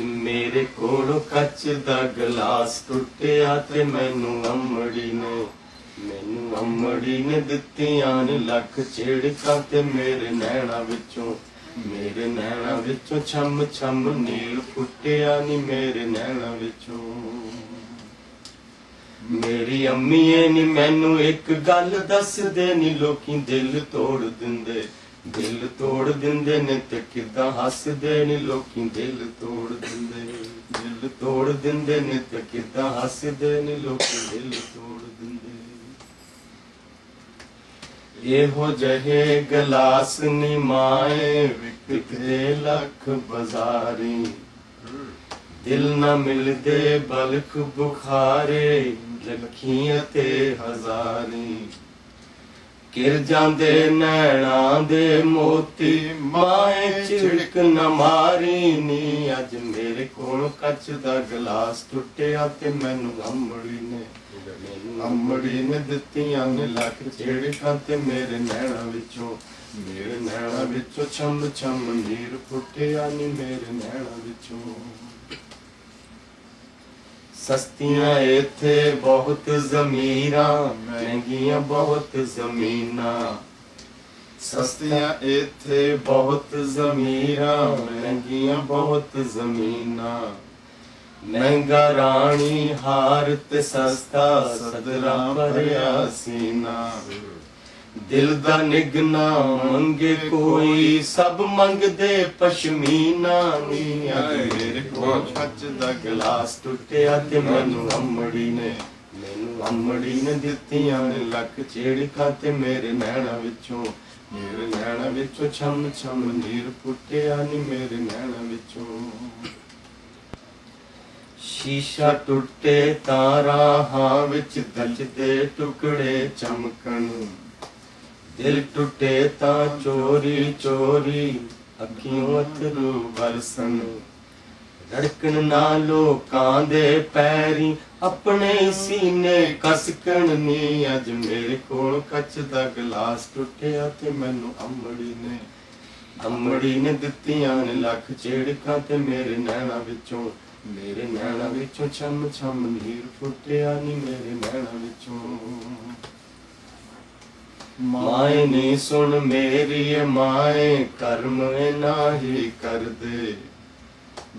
मेरे कोलों कच दा गिलास टुटिया ते मैनू अमड़ी ने दित्तियां ने लख छेड़कां ते मेरे नैना विचों छम छम नील फुटिया नी मेरे नैना विचों। मेरी अम्मीए नी मैनू एक गल दस दे नी लोकी दिल तोड़ दिंदे ने ते किदां हसदे नी लोकी दिल तोड़ दिंदे ने ते किदां हसदे नी लोकी दिल तोड़ दिंदे। एहो जहे गलास नी माए विकदे लख बाजारी, दिल ना मिलदे बल्क बुखारे लखियां ते हजारी। किर जांदे नैना दे मोती माए झिड़क न मारी नी। अज मेरे कोल कच दा गिलास टुटिया ते मैनू अमड़ी ने दित्तियां ने लख झिड़कां ते मेरे नैना विचों छम छम नीर फुटिया नी मेरे नैना विचों। सस्तियां इत्थे बहुत ज़मीरां महंगियां बहुत ज़मीनां। सस्तियां इत्थे बहुत ज़मीरां महंगियां बहुत ज़मीनां। महंगा रानी हार ते सस्ता सदरा भरिया सीना। दिल दा निगना मंगे कोई सब मंगदे पशमीना नी। अज मेरे कोल कच दा गिलास टुटिया ते मैनू अमड़ी ने दित्तियां ने लख झिड़कां ते मेरे नैना विचों छम छम नीर फुटिया नी मेरे नैना विचों। शीशा टुटे तारा हां विच दजदे टुकड़े चमकन। दिल टुटे तां चोरी चोरी अखियों अथरू बरसन। धड़कन ना लोकां दे पैरी अपने सीने कसकन नी। अज मेरे कोल कच दा गिलास टुटिया ते मैनू अमड़ी ने दित्तियां ने लख झिड़कां ते मेरे नैना विचों छम छम नीर फुटिया नी मेरे नैना विचों। माए नी सुन मेरी माए कर्म नाही कर दे।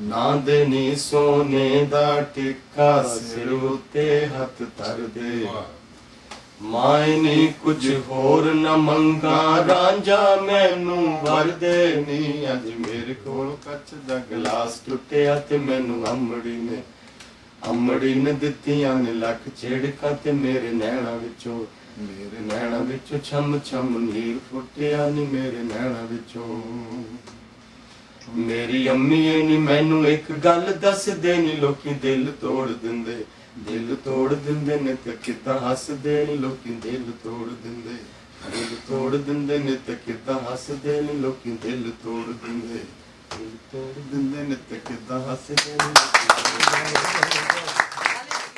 ना दे नी सोने दा टिक्का सिर उत्ते हथ धर दे। माए नी कुछ होर न मंगा रांझा मैनू वर दे नी। अज मेरे कोल कच दा गिलास टुटिया ते मैनू अमड़ी ने दित्तियां ने लख झिड़कां ते मेरे नैना विचों छम छम नीर फुटिया नी मेरे नैना विचों। मेरी अम्मीए नी मैनू एक गल दस दे नी लोकी दिल तोड़ दिंदे ने ते किदां हसदे नी लोकी दिल तोड़ दिंदे ने ते किदां हसदे नी लोकी दिल तोड़ दिंदे ने ते किदां हसदे नी लोकी दिल तोड़ दिंदे।